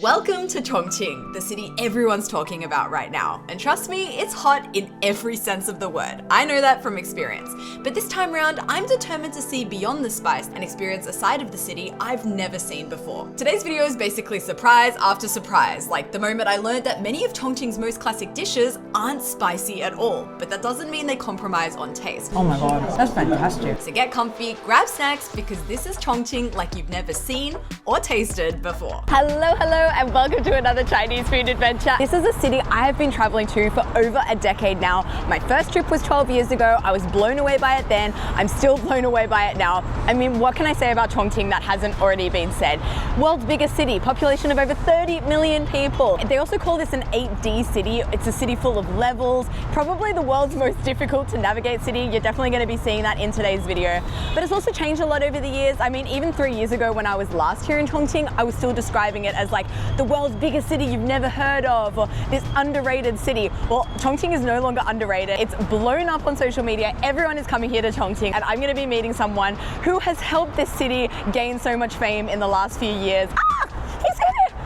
Welcome to Chongqing, the city everyone's talking about right now. And trust me, it's hot in every sense of the word. I know that from experience. But this time round, I'm determined to see beyond the spice and experience a side of the city I've never seen before. Today's video is basically surprise after surprise, like the moment I learned that many of Chongqing's most classic dishes aren't spicy at all. But that doesn't mean they compromise on taste. Oh my god, that's fantastic. So get comfy, grab snacks, because this is Chongqing like you've never seen or tasted before. Hello, and welcome to another Chinese food adventure. This is a city I have been traveling to for over a decade now. My first trip was 12 years ago. I was blown away by it then. I'm still blown away by it now. I mean, what can I say about Chongqing that hasn't already been said? World's biggest city, population of over 30 million people. They also call this an 8D city. It's a city full of levels, probably the world's most difficult to navigate city. You're definitely going to be seeing that in today's video. But it's also changed a lot over the years. I mean, even 3 years ago when I was last here in Chongqing, I was still describing it as like the world's biggest city you've never heard of, or this underrated city. Well, Chongqing is no longer underrated. It's blown up on social media. Everyone is coming here to Chongqing, and I'm going to be meeting someone who has helped this city gain so much fame in the last few years. He's here!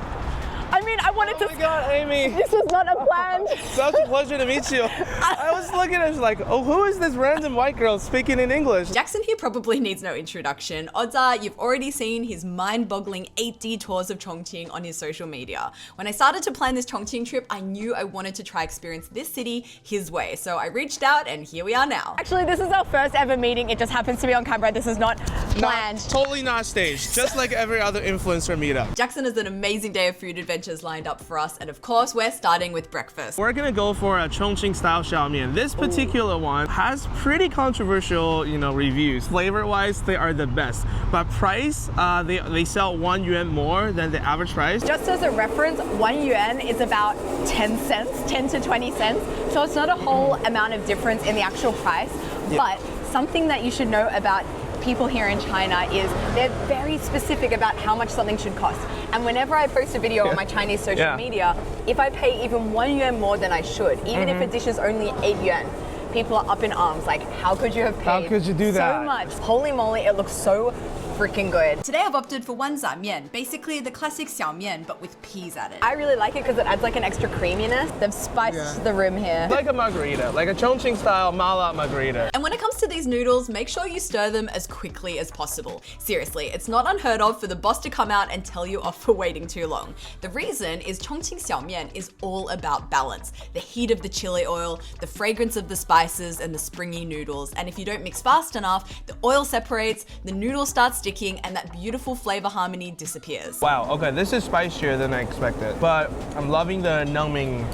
I mean, I wanted to... Oh my god, Amy! This was not a plan. Such a pleasure to meet you. I was looking at it like, oh, who is this random white girl speaking in English? Jackson here probably needs no introduction. Odds are you've already seen his mind-boggling 8D tours of Chongqing on his social media. When I started to plan this Chongqing trip, I knew I wanted to try experience this city his way. So I reached out and here we are now. Actually, this is our first ever meeting. It just happens to be on camera. This is not planned. Totally not staged, just like every other influencer meetup. Jackson has an amazing day of food adventures lined up for us, and of course we're starting with breakfast. We're gonna go for a Chongqing style xiaomian. This particular one has pretty controversial, reviews. Flavor-wise, they are the best. But price, they sell 1 yuan more than the average price. Just as a reference, 1 yuan is about 10 cents, 10 to 20 cents. So it's not a whole amount of difference in the actual price. Yeah. But something that you should know about people here in China is they're very specific about how much something should cost. And whenever I post a video on my Chinese social media, if I pay even 1 yuan more than I should, even if a dish is only 8 yuan, people are up in arms like, how could you have paid How could you do that? so much? Holy moly, it looks so freaking good. Today I've opted for wanzamian, basically the classic xiaomian but with peas added. I really like it because it adds like an extra creaminess. They've spiced the room here. Like a margarita, like a Chongqing style mala margarita. And when it comes to these noodles, make sure you stir them as quickly as possible. Seriously, it's not unheard of for the boss to come out and tell you off for waiting too long. The reason is Chongqing xiaomian is all about balance. The heat of the chili oil, the fragrance of the spices, and the springy noodles. And if you don't mix fast enough, the oil separates, the noodle starts sticking, and that beautiful flavor harmony disappears. Wow, okay, this is spicier than I expected. But I'm loving the numbing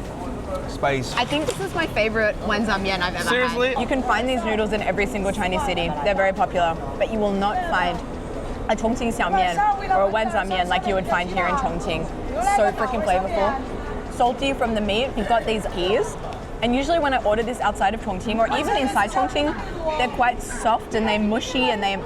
spice. I think this is my favorite wanzamian I've ever Seriously? had. You can find these noodles in every single Chinese city. They're very popular, but you will not find a Chongqing xiaomian or a wanzamian like you would find here in Chongqing. So freaking flavorful. Salty from the meat. You've got these peas. And usually when I order this outside of Chongqing or even inside Chongqing, they're quite soft and they're mushy and they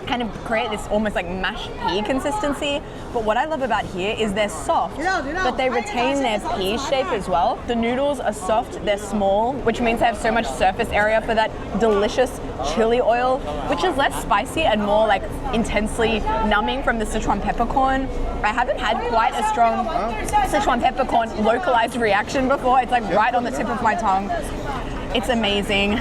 kind of create this almost like mashed pea consistency. But what I love about here is they're soft, but they retain their pea shape as well. The noodles are soft, they're small, which means they have so much surface area for that delicious chili oil, which is less spicy and more like intensely numbing from the Sichuan peppercorn. I haven't had quite a strong Sichuan peppercorn localized reaction before. It's like right on the tip of my tongue. It's amazing.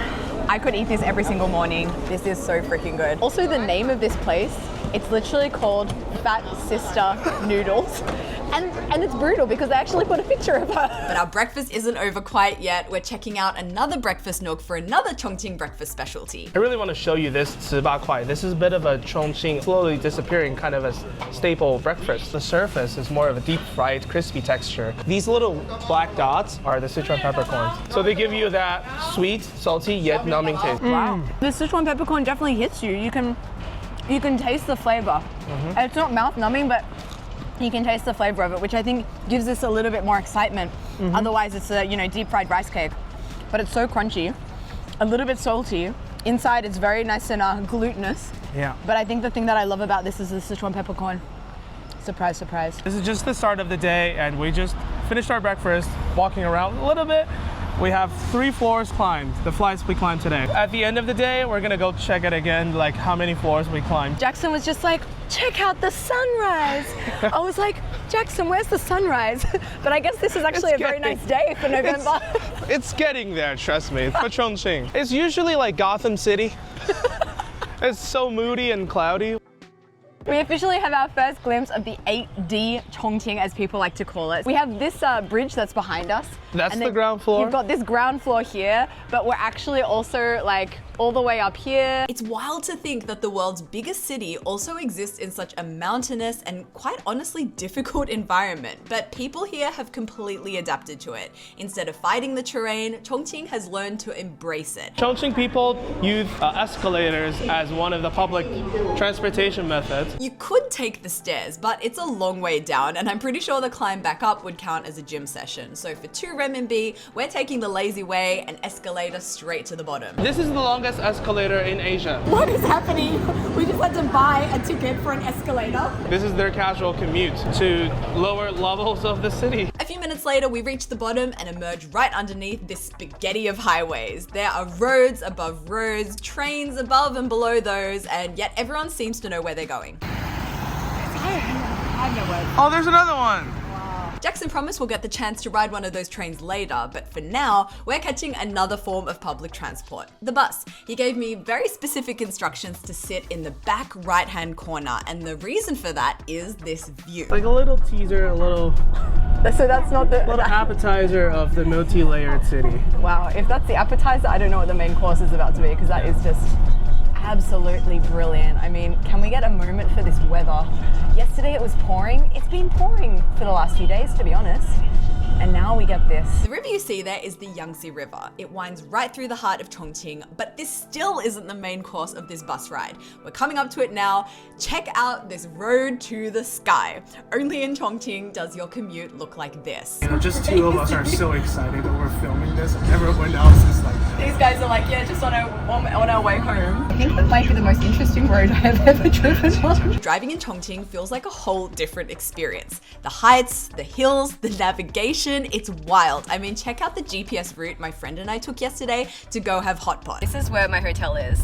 I could eat this every single morning. This is so freaking good. Also, the name of this place, it's literally called Fat Sister Noodles. And it's brutal because I actually put a picture of her. But our breakfast isn't over quite yet. We're checking out another breakfast nook for another Chongqing breakfast specialty. I really want to show you this 十八块. This is a bit of a Chongqing slowly disappearing kind of a staple breakfast. The surface is more of a deep fried, crispy texture. These little black dots are the Sichuan peppercorns. So they give you that sweet, salty, yet numbing taste. Wow. The Sichuan peppercorn definitely hits you. You can taste the flavor. It's not mouth numbing, but you can taste the flavor of it, which I think gives this a little bit more excitement. Otherwise, it's a deep fried rice cake. But it's so crunchy, a little bit salty. Inside, it's very nice and glutinous. Yeah. But I think the thing that I love about this is the Sichuan peppercorn. Surprise, surprise. This is just the start of the day, and we just finished our breakfast, walking around a little bit. We have 3 floors climbed, the flights we climbed today. At the end of the day, we're gonna go check it again, like how many floors we climbed. Jackson was just like, check out the sunrise. I was like, Jackson, where's the sunrise? But I guess this is actually a very nice day for November. It's getting there, trust me. For Chongqing. It's usually like Gotham City. It's so moody and cloudy. We officially have our first glimpse of the 8D Chongqing, as people like to call it. We have this bridge that's behind us. That's the ground floor. You've got this ground floor here, but we're actually also like all the way up here. It's wild to think that the world's biggest city also exists in such a mountainous and quite honestly difficult environment, but people here have completely adapted to it. Instead of fighting the terrain, Chongqing has learned to embrace it. Chongqing people use escalators as one of the public transportation methods. You could take the stairs, but it's a long way down, and I'm pretty sure the climb back up would count as a gym session. So for 2 renminbi, we're taking the lazy way, an escalator straight to the bottom. This is the longest escalator in Asia. What is happening? We just had to buy a ticket for an escalator. This is their casual commute to lower levels of the city. A few minutes later, we reach the bottom and emerge right underneath this spaghetti of highways. There are roads above roads, trains above and below those, and yet everyone seems to know where they're going. I have no words. Oh, there's another one. Jackson promised we'll get the chance to ride one of those trains later, but for now, we're catching another form of public transport, the bus. He gave me very specific instructions to sit in the back right-hand corner, and the reason for that is this view. Like a little teaser, a little So that's not the appetizer of the multi-layered city. Wow, if that's the appetizer, I don't know what the main course is about to be, because that is just absolutely brilliant. I mean, can we get a moment for this weather? Yesterday it was pouring. It's been pouring for the last few days, to be honest. And now we get this. The river you see there is the Yangtze River. It winds right through the heart of Chongqing, but this still isn't the main course of this bus ride. We're coming up to it now. Check out this road to the sky. Only in Chongqing does your commute look like this. You know, just 2 of us are so excited that we're filming this, and everyone else is like, These guys are like, yeah, just on our way home. I think that might be the most interesting road I have ever driven on. Driving in Chongqing feels like a whole different experience. The heights, the hills, the navigation, it's wild. I mean, check out the GPS route my friend and I took yesterday to go have hot pot. This is where my hotel is.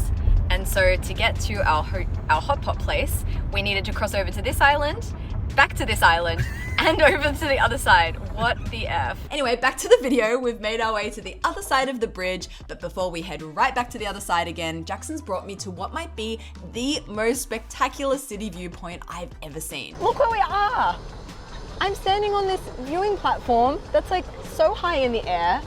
And so to get to our hot pot place, we needed to cross over to this island, back to this island, and over to the other side. What the F? Anyway, back to the video. We've made our way to the other side of the bridge, but before we head right back to the other side again, Jackson's brought me to what might be the most spectacular city viewpoint I've ever seen. Look where we are. I'm standing on this viewing platform that's like so high in the air,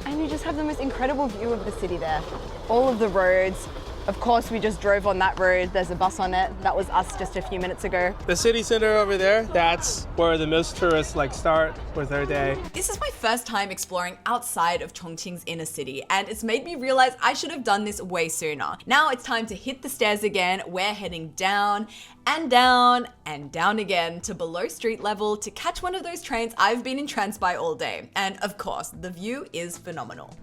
and you just have the most incredible view of the city there. All of the roads. Of course, we just drove on that road. There's a bus on it. That was us just a few minutes ago. the city center over there, that's where the most tourists like start with their day. This is my first time exploring outside of Chongqing's inner city, and it's made me realize I should have done this way sooner. Now it's time to hit the stairs again. We're heading down and down and down again to below street level to catch one of those trains I've been entranced by all day. And of course, the view is phenomenal.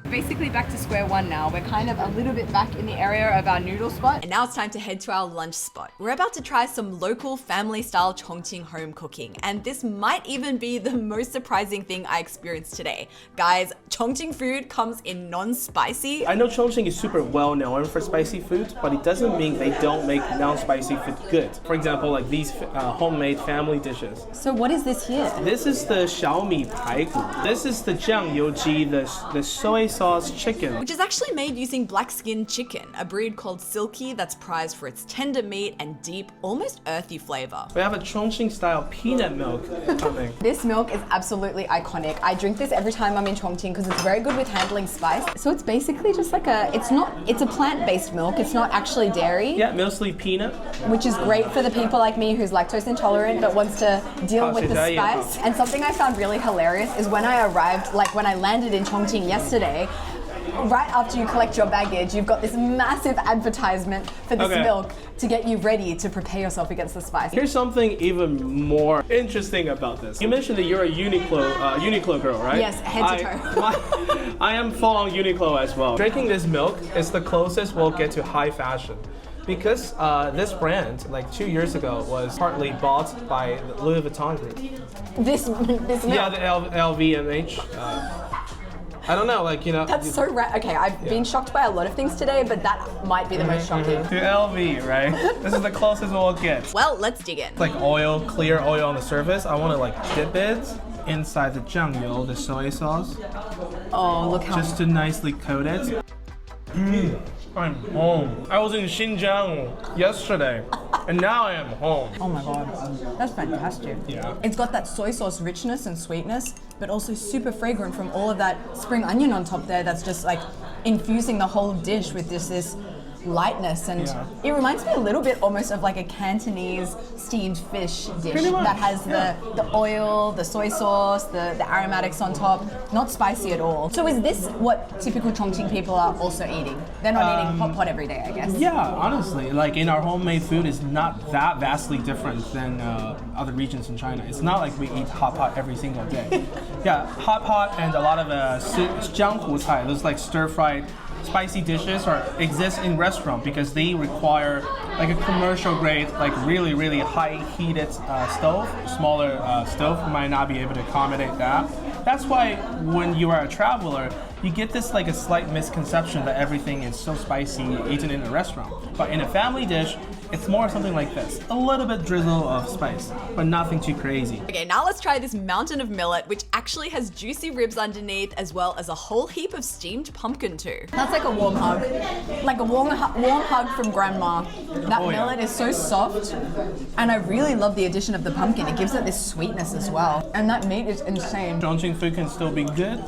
Basically back to square one now. We're kind of a little bit back in the area of our noodle spot. And now it's time to head to our lunch spot. We're about to try some local family-style Chongqing home cooking, and this might even be the most surprising thing I experienced today. Guys, Chongqing food comes in non-spicy. I know Chongqing is super well known for spicy food, but it doesn't mean they don't make non-spicy food good. For example, like these homemade family dishes. So what is this here? This is the Xiaomi Paigu. This is the Jiangyouji, the soy sauce chicken. Which is actually made using black-skinned chicken, a breed called Silky that's prized for its tender meat and deep, almost earthy flavor. We have a Chongqing-style peanut milk coming. This milk is absolutely iconic. I drink this every time I'm in Chongqing because it's very good with handling spice. So it's basically just like it's a plant-based milk. It's not actually dairy. Yeah, mostly peanut. Which is great for the people like me who's lactose intolerant but wants to deal with the spice. And something I found really hilarious is when I arrived, like when I landed in Chongqing yesterday, right after you collect your baggage, you've got this massive advertisement for this milk to get you ready to prepare yourself against the spice. Here's something even more interesting about this. You mentioned that you're a Uniqlo girl, right? Yes, head to toe. I am full on Uniqlo as well. Drinking this milk is the closest we'll get to high fashion. Because this brand, like 2 years ago, was partly bought by the Louis Vuitton group. This milk. Yeah, the LVMH. I don't know, like, you know. That's so okay, I've been shocked by a lot of things today, but that might be the most shocking. To LV, right? This is the closest we'll get. Well, let's dig in. It's like oil, clear oil on the surface. I want to like dip it inside the Zhangyu, the soy sauce, Oh, look how... just to nicely coat it. I'm home. I was in Xinjiang yesterday, and now I am home. Oh my god, that's fantastic. Yeah. It's got that soy sauce richness and sweetness, but also super fragrant from all of that spring onion on top there that's just like infusing the whole dish with this lightness, and it reminds me a little bit almost of like a Cantonese steamed fish dish that has the oil, the soy sauce, the aromatics on top, not spicy at all. So is this what typical Chongqing people are also eating? They're not eating hot pot every day, I guess. Yeah, honestly, like in our homemade food is not that vastly different than other regions in China. It's not like we eat hot pot every single day. Yeah, hot pot and a lot of jianghu cai, those like stir-fried spicy dishes exist in restaurant because they require like a commercial grade, like really high heated stove. Smaller stove might not be able to accommodate that. That's why when you are a traveler, you get this like a slight misconception that everything is so spicy eaten in a restaurant. But in a family dish, it's more something like this. A little bit drizzle of spice, but nothing too crazy. Okay, now let's try this mountain of millet, which actually has juicy ribs underneath, as well as a whole heap of steamed pumpkin too. That's like a warm hug. Like a warm hug from grandma. That millet is so soft, and I really love the addition of the pumpkin. It gives it this sweetness as well. And that meat is insane. Chongqing food can still be good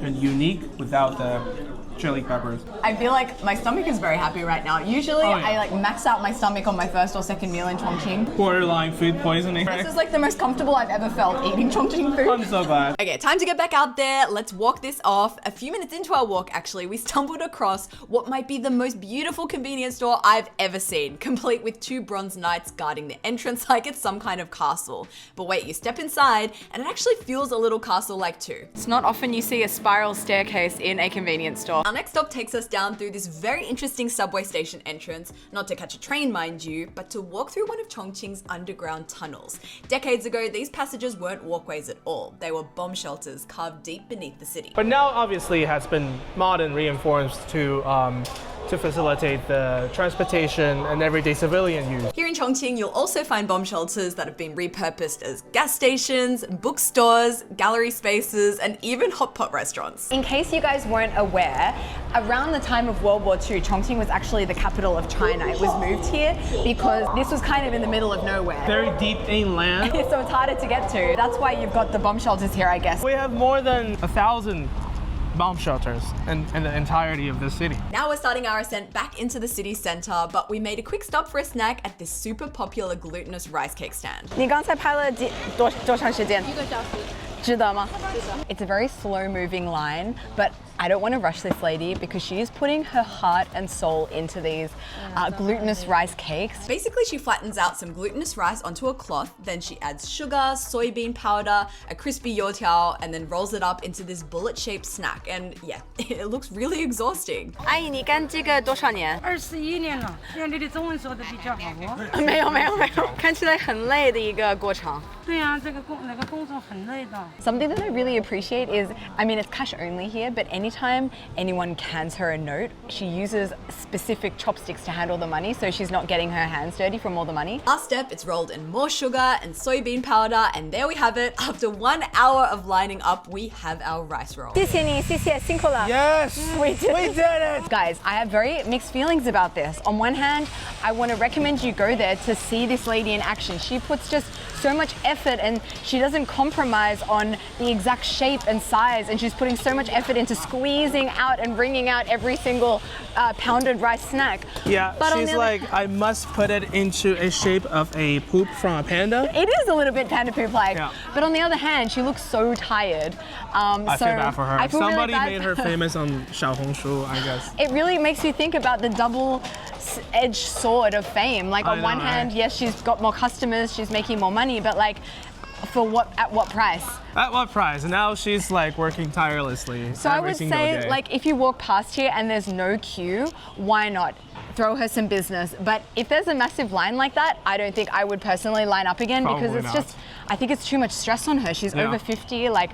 and unique without the chili peppers. I feel like my stomach is very happy right now. Usually I like max out my stomach on my first or second meal in Chongqing. Borderline food poisoning. This is like the most comfortable I've ever felt eating Chongqing food. I'm so glad. Okay, time to get back out there. Let's walk this off. A few minutes into our walk, actually, we stumbled across what might be the most beautiful convenience store I've ever seen, complete with 2 bronze knights guarding the entrance like it's some kind of castle. But wait, you step inside and it actually feels a little castle-like too. It's not often you see a spiral staircase in a convenience store. Our next stop takes us down through this very interesting subway station entrance, not to catch a train mind you, but to walk through one of Chongqing's underground tunnels. Decades ago, these passages weren't walkways at all. They were bomb shelters carved deep beneath the city. But now obviously it has been modern reinforced to facilitate the transportation and everyday civilian use. Here in Chongqing, you'll also find bomb shelters that have been repurposed as gas stations, bookstores, gallery spaces, and even hot pot restaurants. In case you guys weren't aware, around the time of World War II, Chongqing was actually the capital of China. It was moved here because this was kind of in the middle of nowhere. Very deep inland. So it's harder to get to. That's why you've got the bomb shelters here, I guess. We have more than 1,000 bomb shelters in the entirety of the city. Now we're starting our ascent back into the city center, but we made a quick stop for a snack at this super popular glutinous rice cake stand. 你刚才拍了多长时间？1个小时。值得吗？ It's a very slow-moving line, but I don't want to rush this lady because she is putting her heart and soul into these glutinous rice cakes. Basically, she flattens out some glutinous rice onto a cloth, then she adds sugar, soybean powder, a crispy youtiao, and then rolls it up into this bullet-shaped snack. And yeah, it looks really exhausting. 阿姨，你干这个多少年21年了，练你的中文说的比较好哦。没有，看起来很累的一个过程。对呀，这个工作很累的。 Something that I really appreciate is, I mean, it's cash only here, but anytime anyone cans her a note, she uses specific chopsticks to handle the money, so she's not getting her hands dirty from all the money. Last step, it's rolled in more sugar and soybean powder, and there we have it. After 1 hour of lining up, we have our rice roll. 谢谢你，谢谢，辛苦了。 Yes! We did it! Guys, I have very mixed feelings about this. On one hand, I want to recommend you go there to see this lady in action. She puts just so much effort and she doesn't compromise on the exact shape and size, and she's putting so much effort into squeezing out and wringing out every single pounded rice snack. Yeah, but she's like, I must put it into a shape of a poop from a panda. It is a little bit panda poop-like, Yeah. but on the other hand, she looks so tired. I feel bad for her. I feel Somebody really bad. made her famous on Xiaohongshu, I guess. It really makes you think about the double-edged sword of fame. Like on one hand, yes, she's got more customers, she's making more money, but like, at what price? At what price? And now she's like working tirelessly So I every would single say, day. like, if you walk past here and there's no queue, why not? throw her some business. But if there's a massive line like that, I don't think I would personally line up again because Probably it's not. just, I think it's too much stress on her. She's Yeah. over 50, like,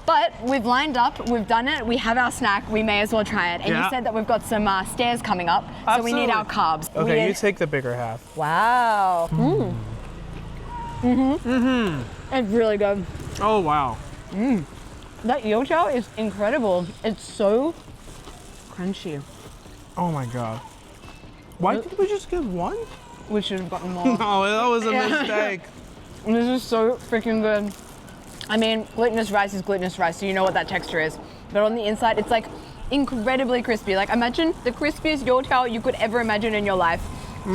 but we've lined up, we've done it, we have our snack, we may as well try it. And Yeah. you said that we've got some stairs coming up, so we need our carbs. Okay, you take the bigger half. Wow. It's really good. Oh, wow. That youtiao is incredible. It's so crunchy. Oh my God. Why did we just get one? We should have gotten more. Oh, that was a mistake. This is so freaking good. I mean, glutinous rice is glutinous rice, so you know what that texture is. But on the inside, it's like incredibly crispy. Like imagine the crispiest youtiao you could ever imagine in your life.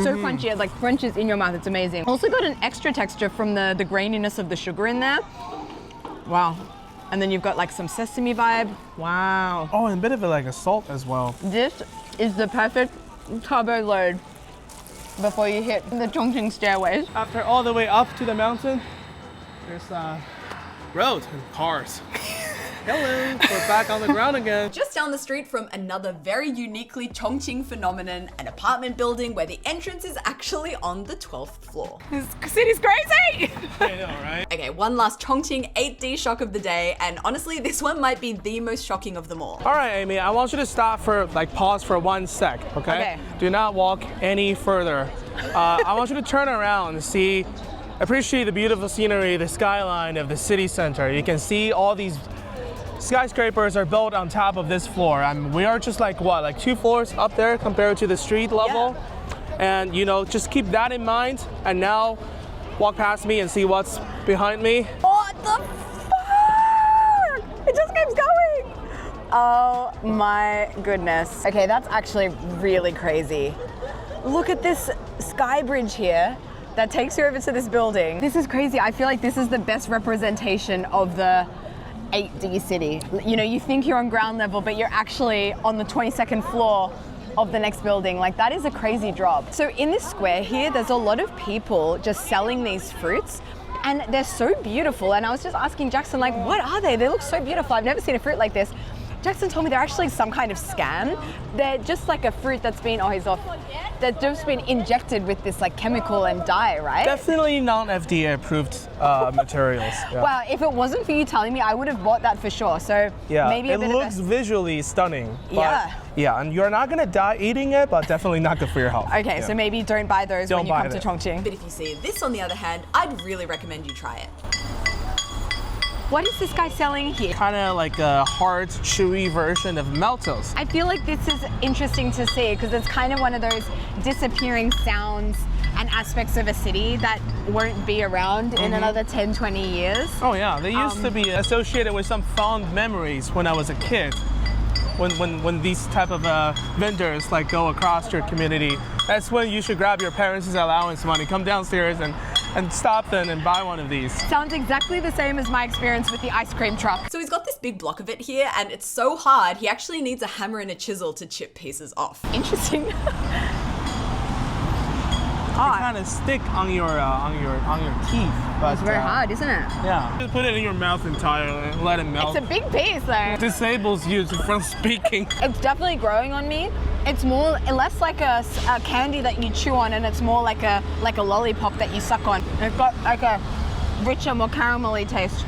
So crunchy, it like crunches in your mouth. It's amazing. Also got an extra texture from the graininess of the sugar in there. Wow. And then you've got like some sesame vibe. Wow. Oh, and a bit of like a salt as well. This is the perfect carbo load before you hit the Chongqing stairways. After all the way up to the mountain, there's road and cars. Hello, we're back on the ground again. Just down the street from another very uniquely Chongqing phenomenon, an apartment building where the entrance is actually on the 12th floor. This city's crazy! I know, right? Okay, one last Chongqing 8D shock of the day, and honestly, this one might be the most shocking of them all. All right, Amy, I want you to stop for, pause for 1 sec, okay? Okay. Do not walk any further. I want you to turn around and see, appreciate the beautiful scenery, the skyline of the city center. You can see all these skyscrapers are built on top of this floor. We are just like 2 floors up there compared to the street level. And just keep that in mind. And now walk past me and see what's behind me. What the fuck? It just keeps going. Oh my goodness. Okay, that's actually really crazy. Look at this sky bridge here that takes you over to this building. This is crazy. I feel like this is the best representation of the 8D city. You think you're on ground level, but you're actually on the 22nd floor of the next building. Like, that is a crazy drop. So in this square here, there's a lot of people just selling these fruits, and they're so beautiful. And I was just asking Jackson, like, what are they? They look so beautiful. I've never seen a fruit like this. Jackson told me they're actually some kind of scam. They're just like a fruit that's been, he's off. They've just been injected with this like chemical and dye, right? Definitely non-FDA approved materials. Yeah. Wow, if it wasn't for you telling me, I would have bought that for sure. So Yeah, maybe a it bit looks of visually stunning. But Yeah. and you're not gonna die eating it, but definitely not good for your health. Okay, Yeah. so maybe don't buy those Don't when you buy come to it. Chongqing. But if you see this on the other hand, I'd really recommend you try it. What is this guy selling here? Kind of like a hard, chewy version of Meltos. I feel like this is interesting to see because it's kind of one of those disappearing sounds and aspects of a city that won't be around in another 10, 20 years. Oh yeah, they used to be associated with some fond memories when I was a kid. When these type of vendors go across your community, that's when you should grab your parents' allowance money, come downstairs and stop them and buy one of these. Sounds exactly the same as my experience with the ice cream truck. So he's got this big block of it here, and it's so hard, he actually needs a hammer and a chisel to chip pieces off. Interesting. They kind of stick on your teeth. But, It's very hard, isn't it? Yeah. Just put it in your mouth entirely and let it melt. It's a big piece though. Disables you from speaking. It's definitely growing on me. It's less like a candy that you chew on, and it's more like a lollipop that you suck on. It's got like a richer, more caramelly taste,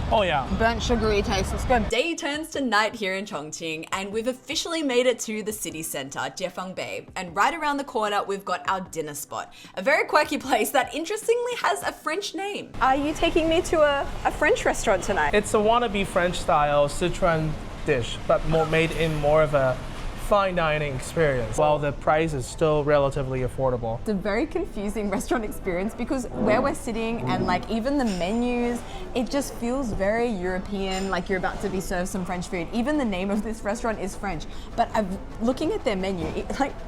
Oh yeah. burnt sugary taste. It's good. Day turns to night here in Chongqing, and we've officially made it to the city center, Jiefeng Bay. And right around the corner, we've got our dinner spot, a very quirky place that interestingly has a French name. Are you taking me to a French restaurant tonight? It's a wannabe French style Sichuan dish, but made in more of a fine dining experience, while the price is still relatively affordable. It's a very confusing restaurant experience because where we're sitting and even the menus, it just feels very European, like you're about to be served some French food. Even the name of this restaurant is French, but looking at their menu,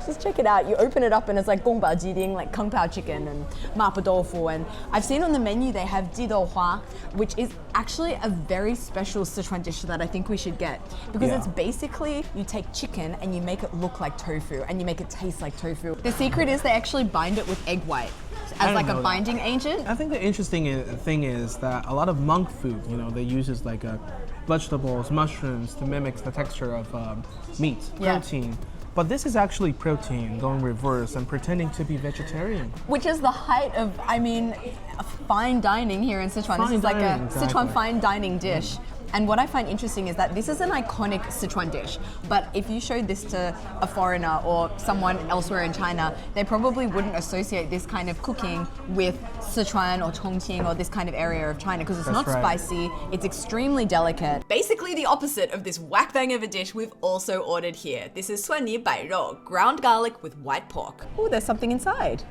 just check it out. You open it up and it's like gongba jiding, like kung pao chicken and mapo tofu, and I've seen on the menu they have jidou hua, which is actually a very special Sichuan dish that I think we should get because it's basically you take chicken and you make it look like tofu and you make it taste like tofu. The secret is they actually bind it with egg white as like a binding agent. I think the interesting thing is that a lot of monk food, they uses vegetables, mushrooms to mimic the texture of meat, protein. But this is actually protein going reverse and pretending to be vegetarian. Which is the height of, I mean, fine dining here in Sichuan. This is like a Sichuan fine dining dish. And what I find interesting is that this is an iconic Sichuan dish, but if you showed this to a foreigner or someone elsewhere in China, they probably wouldn't associate this kind of cooking with Sichuan or Chongqing or this kind of area of China because it's not spicy, it's extremely delicate. Basically the opposite of this whack bang of a dish we've also ordered here. This is 蒜泥白肉, ground garlic with white pork. Oh, there's something inside.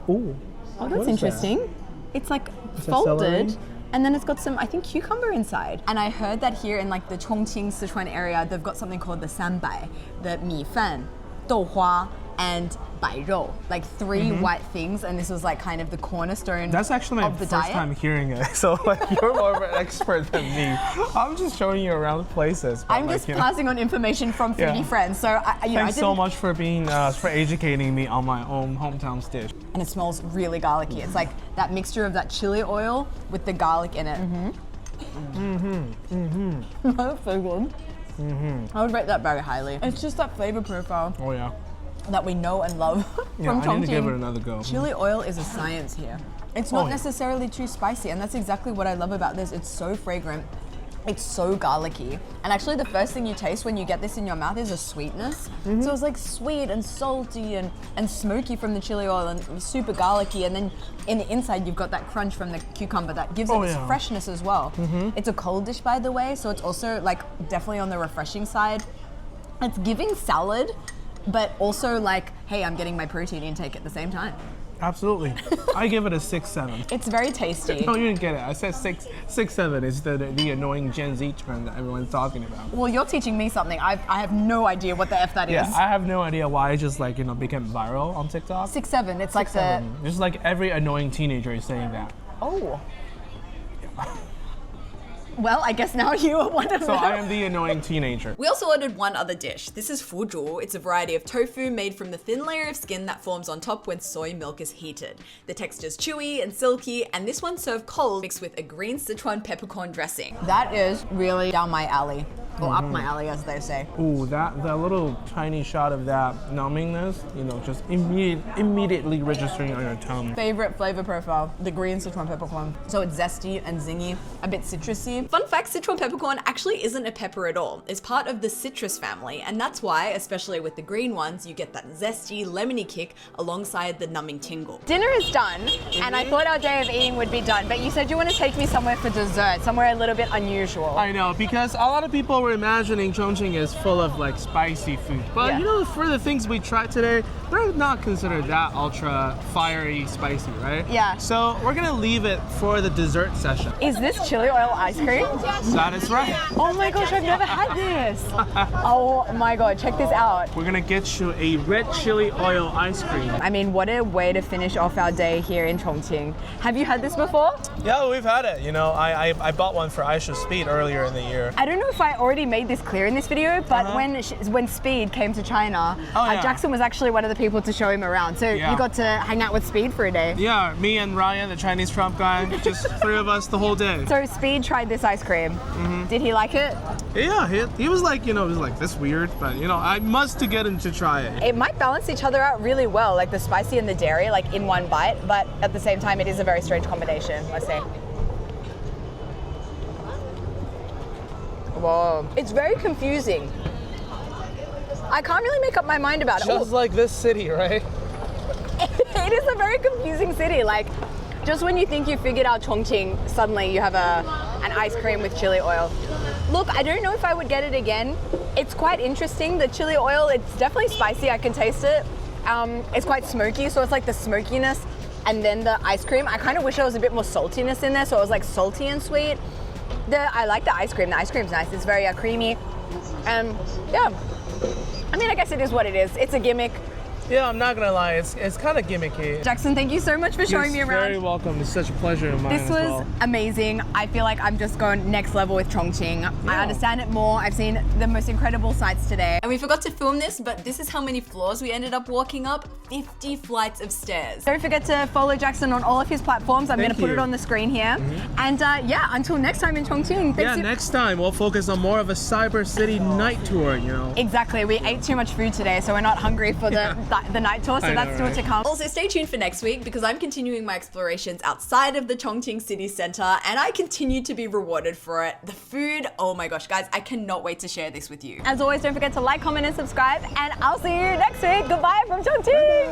Ooh. Oh, that's interesting. It's like folded. And then it's got some, I think, cucumber inside. And I heard that here in like the Chongqing, Sichuan area, they've got something called the sanbai, the mi fan, douhua, and bai rou, like three white things. And this was like kind of the cornerstone. That's actually my first time hearing it. So like you're more of an expert than me. I'm just showing you around places. I'm just passing on information from foodie friends. So thanks so much for being for educating me on my own hometown's dish. And it smells really garlicky. It's like that mixture of that chili oil with the garlic in it. That's so good. I would rate that very highly. It's just that flavor profile. Oh yeah. That we know and love from Chongqing. I need to give it another go. Chili oil is a science here. It's not necessarily too spicy, and that's exactly what I love about this. It's so fragrant. It's so garlicky. And actually the first thing you taste when you get this in your mouth is a sweetness. So it's like sweet and salty and smoky from the chili oil and super garlicky. And then in the inside, you've got that crunch from the cucumber that gives it this freshness as well. It's a cold dish, by the way, so it's also like definitely on the refreshing side. It's giving salad, but also like, hey, I'm getting my protein intake at the same time. Absolutely. I give it a 6-7. It's very tasty. No, you didn't get it. I said 6-7 is the annoying Gen Z term that everyone's talking about. Well, you're teaching me something. I have no idea what the F that is. Yeah, I have no idea why it just like, became viral on TikTok. 6-7. It's like the... Just like every annoying teenager is saying that. Oh. Well, I guess now you are one of them. So I am the annoying teenager. We also ordered one other dish. This is fuzhou. It's a variety of tofu made from the thin layer of skin that forms on top when soy milk is heated. The texture's chewy and silky, and this one's served cold mixed with a green Sichuan peppercorn dressing. That is really down my alley. Or up my alley, as they say. Ooh, that little tiny shot of that numbingness, just immediately registering on your tongue. Favorite flavor profile, the green Sichuan peppercorn. So it's zesty and zingy, a bit citrusy. Fun fact, Sichuan peppercorn actually isn't a pepper at all. It's part of the citrus family, and that's why, especially with the green ones, you get that zesty, lemony kick alongside the numbing tingle. Dinner is done, and I thought our day of eating would be done, but you said you want to take me somewhere for dessert, somewhere a little bit unusual. I know, because a lot of people were imagining Chongqing is full of like spicy food, but for the things we tried today, they're not considered that ultra fiery spicy, right? Yeah. So we're gonna leave it for the dessert session. Is this chili oil ice cream? That is right. Oh my gosh, I've never had this. Oh my god, check this out. We're gonna get you a red chili oil ice cream. I mean, what a way to finish off our day here in Chongqing. Have you had this before? Yeah, we've had it. I bought one for Aisha Speed earlier in the year. I don't know if I already made this clear in this video, but when Speed came to China, Jackson was actually one of the people to show him around. So you got to hang out with Speed for a day. Yeah, me and Ryan, the Chinese Trump guy, just three of us the whole day. So Speed tried this ice cream. Did he like it? Yeah, he was like, this weird, but I must to get him to try it. It might balance each other out really well, like the spicy and the dairy, like in one bite, but at the same time, it is a very strange combination, let's say. Whoa. It's very confusing. I can't really make up my mind about it. Just like this city, right? It is a very confusing city. Like, just when you think you figured out Chongqing, suddenly you have an ice cream with chili oil. Look, I don't know if I would get it again. It's quite interesting. The chili oil, it's definitely spicy. I can taste it. It's quite smoky, so it's like the smokiness and then the ice cream. I kind of wish there was a bit more saltiness in there, so it was like salty and sweet. I like the ice cream. The ice cream's nice. It's very creamy. Yeah. I mean, I guess it is what it is. It's a gimmick. Yeah, I'm not gonna lie, it's kind of gimmicky. Jackson, thank you so much for showing me around. You're very welcome. It's such a pleasure of mine. This was amazing. I feel like I'm just going next level with Chongqing. Yeah. I understand it more. I've seen the most incredible sights today. And we forgot to film this, but this is how many floors we ended up walking up. 50 flights of stairs. Don't forget to follow Jackson on all of his platforms. I'm going to put it on the screen here. And yeah, until next time in Chongqing. Yeah, next time we'll focus on more of a cyber city night tour, you know. Exactly. We ate too much food today, so we're not hungry for the night tour, so that's still to come. Also, stay tuned for next week because I'm continuing my explorations outside of the Chongqing city center and I continue to be rewarded for it. The food, oh my gosh, guys, I cannot wait to share this with you. As always, don't forget to like, comment, and subscribe, and I'll see you next week. Goodbye from Chongqing!